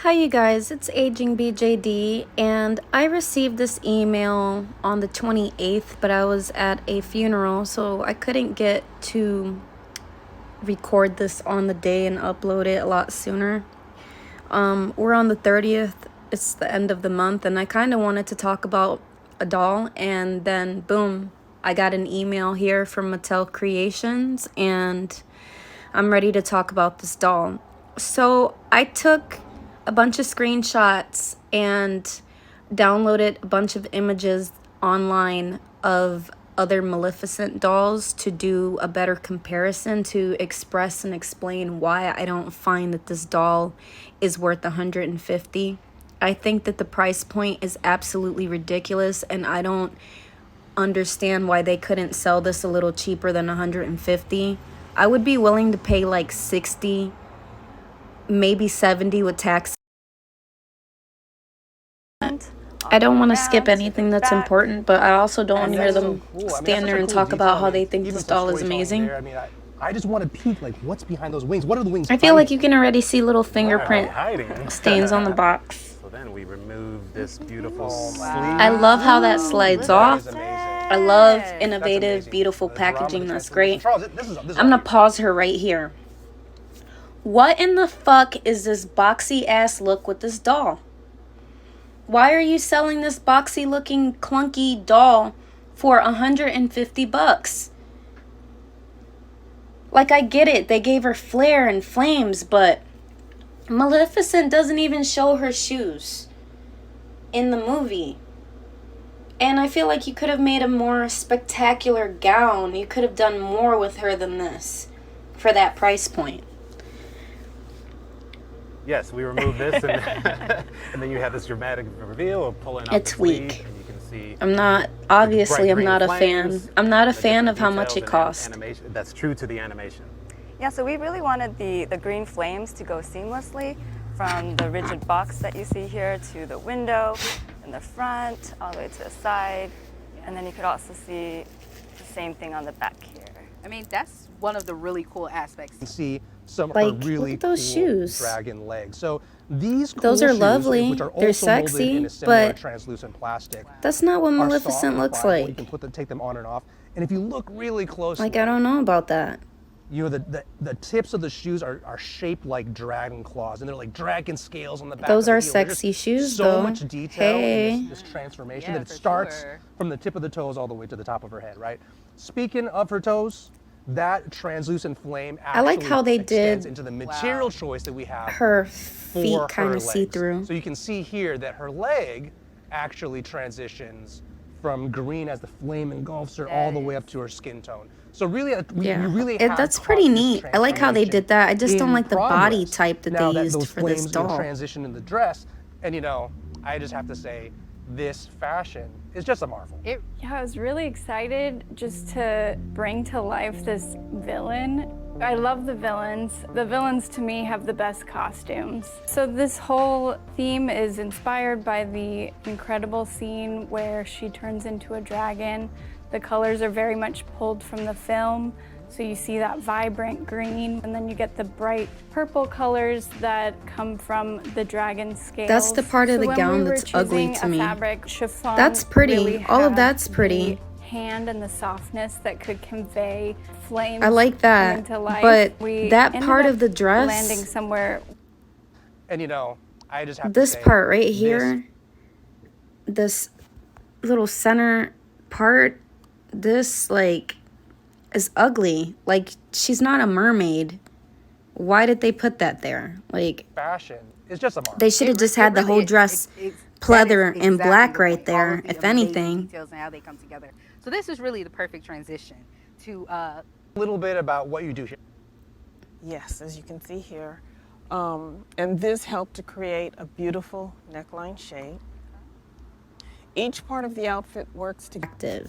Hi you guys, it's Aging BJD, and I received this email on the 28th, but I was at a funeral, so I couldn't get to record this on the day and upload it a lot sooner. We're on the 30th, it's the end of the month, and I kind of wanted to talk about a doll, and then boom, I got an email here from Mattel Creations, and I'm ready to talk about this doll. So I took a bunch of screenshots and downloaded a bunch of images online of other Maleficent dolls to do a better comparison to express and explain why I don't find that this doll is worth $150. I think that the price point is absolutely ridiculous, and I don't understand why they couldn't sell this a little cheaper than $150. I would be willing to pay like $60, maybe $70 with tax. I don't want to skip anything that's important, but I also don't want to hear them stand there and talk about how they think this doll is amazing. I just want to peek, like, what's behind those wings? What are the wings? I feel like you can already see little fingerprint stains on the box. So then we remove this beautiful sleeve. I love how that slides off. I love innovative, beautiful packaging. That's great. I'm gonna pause her right here. What in the fuck is this boxy ass look with this doll? Why are you selling this boxy looking clunky doll for $150? Like, I get it, they gave her flair and flames, but Maleficent doesn't even show her shoes in the movie. And I feel like you could have made a more spectacular gown. You could have done more with her than this for that price point. Yes, we remove this, and then you have this dramatic reveal of pulling out It's the sleeve, weak. and you can see. I'm not a fan. I'm not a fan of how much it cost. That's true to the animation. Yeah, so we really wanted the green flames to go seamlessly from the rigid box that you see here to the window in the front, all the way to the side, and then you could also see the same thing on the back here. I mean, that's one of the really cool aspects. You can see some Like, of her really look at those cool shoes. dragon legs. So these cool Those are shoes, lovely. which are They're also molded sexy, in a similar but translucent plastic, that's not what are soft Maleficent and looks pliable. You like. can take them on and off. And if you look really closely, Like, I don't know about that. you know, the tips of the shoes are shaped like dragon claws, and they're like dragon scales on the back. Those of the are heel. There's sexy just shoes, so though. much detail Hey. in this transformation Yeah, that it for starts sure. from the tip of the toes all the way to the top of her head, right? Speaking of her toes, that translucent flame actually I like how they extends did into the material choice that we have her for feet her kind of legs. see through. So you can see here that her leg actually transitions from green as the flame engulfs her all the way up to her skin tone. So really, we really have That's pretty caught this neat. I like how they did that. I just don't in like the body progress. type that Now they used those for this flames, doll. transition in the dress, and you know, I just have to say, this fashion is just a marvel. Yeah, I was really excited just to bring to life this villain. I love the villains. The villains to me have the best costumes. So this whole theme is inspired by the incredible scene where she turns into a dragon. The colors are very much pulled from the film. So you see that vibrant green, and then you get the bright purple colors that come from the dragon scales. That's the part of So the when gown we were that's ugly choosing to a me. fabric, chiffon That's pretty. really All of had that's pretty. the hand and the softness that could convey flames. I like that, coming to life. but We that ended part up of the dress, landing somewhere. And you know, I just have this to say, part right this here, this little center part, this like is ugly. Like, she's not a mermaid. Why did they put that there? Like, fashion is just a marvel. they should have just had the whole dress pleather in black right there, if anything. Details and how they come together. So this is really the perfect transition to A little bit about what you do here. Yes, as you can see here. And this helped to create a beautiful neckline shape. Each part of the outfit works together.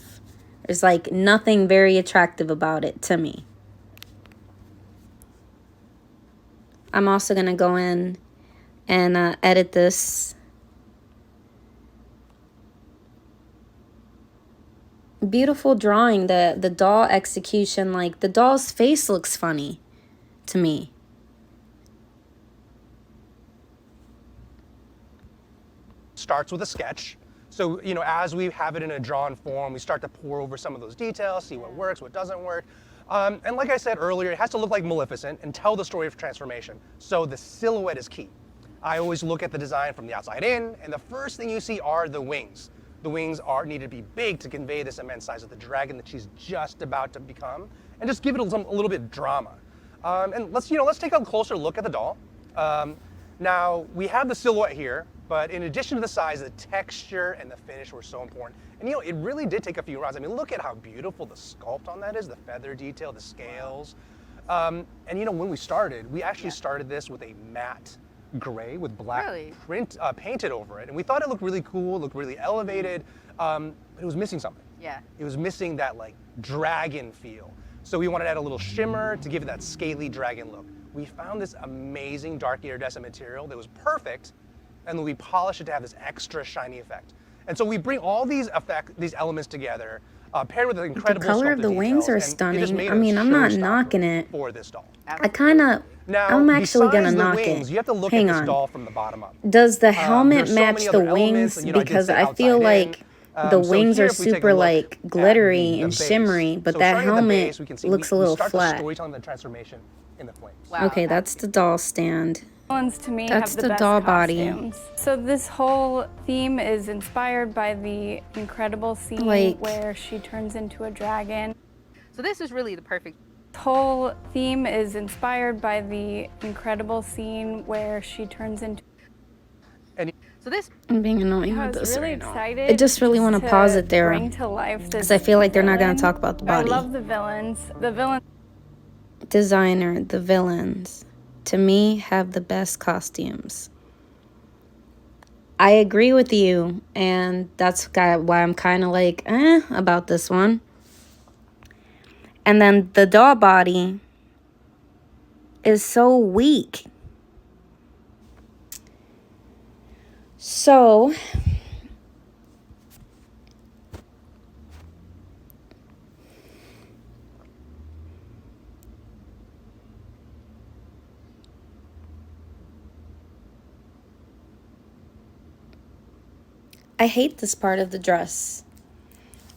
There's like nothing very attractive about it to me. I'm also gonna go in and edit this. Beautiful drawing. The doll execution, like the doll's face looks funny to me. starts with a sketch. So, you know, as we have it in a drawn form, we start to pour over some of those details, see what works, what doesn't work. And like I said earlier, it has to look like Maleficent and tell the story of transformation. So the silhouette is key. I always look at the design from the outside in, and the first thing you see are the wings. The wings need to be big to convey this immense size of the dragon that she's just about to become, and just give it a little bit of drama. And let's take a closer look at the doll. Now we have the silhouette here, but in addition to the size, the texture and the finish were so important. And it really did take a few rounds. I mean, look at how beautiful the sculpt on that is, the feather detail, the scales. And when we started, we actually started this with a matte gray with black print painted over it, and we thought it looked really cool, looked really elevated, but it was missing something. Yeah. It was missing that like dragon feel. So we wanted to add a little shimmer to give it that scaly dragon look. We found this amazing dark iridescent material that was perfect, and then we polished it to have this extra shiny effect. And so we bring all these elements together, paired with the incredible The color of the wings are stunning. I mean, I'm not knocking it. For this doll. I'm actually gonna knock it. You have to look Hang at this on. doll from the bottom up. Does the helmet There's so match many the other elements, wings? and, I did Because say I feel outside like in. the So wings here, are if we take a super look like at glittery the and base. shimmery, but So that starting at the helmet base, we can see looks a we little start the flat. storytelling, the transformation in the flames. Wow. Okay, that's the doll stand. Villains to me That's have the the best doll body. costumes. So this whole theme is inspired by the incredible scene where she turns into a dragon. So this is really the perfect. This whole theme is inspired by the incredible scene where she turns into. So this. I'm being annoying I with was this really right now. excited. I just really want to pause it there Bring to life this because I feel like they're not going villain. to talk about the body. I love the villains. The villains. Designer, the villains, to me, have the best costumes. I agree with you, and that's why I'm kind of like, about this one. And then the doll body is so weak. So, I hate this part of the dress.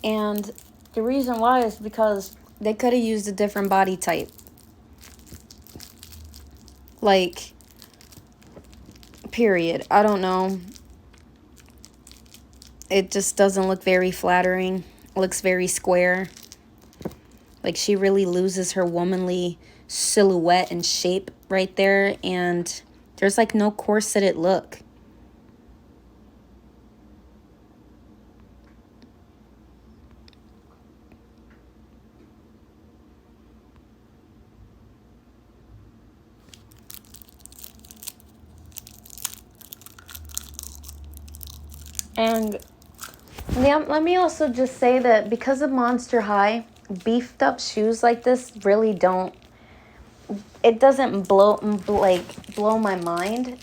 And the reason why is because they could have used a different body type. Like, period. I don't know. It just doesn't look very flattering. It looks very square. Like, she really loses her womanly silhouette and shape right there. And there's, like, no corseted look. And let me also just say that because of Monster High, beefed up shoes like this really don't, it doesn't blow my mind.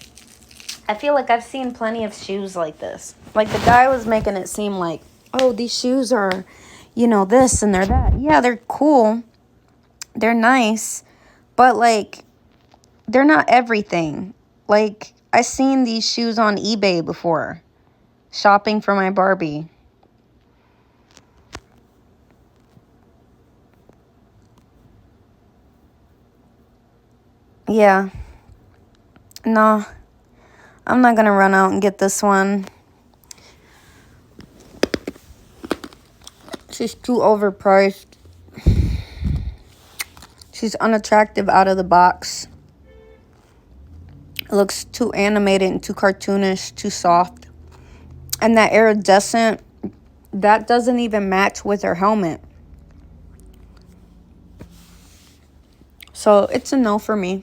I feel like I've seen plenty of shoes like this. Like the guy was making it seem like, oh, these shoes are, this and they're that. Yeah, they're cool. They're nice. But like, they're not everything. Like, I've seen these shoes on eBay before. Shopping for my Barbie. Yeah. No. I'm not gonna run out and get this one. She's too overpriced. She's unattractive out of the box. It looks too animated and too cartoonish, too soft. And that iridescent, that doesn't even match with her helmet. So it's a no for me.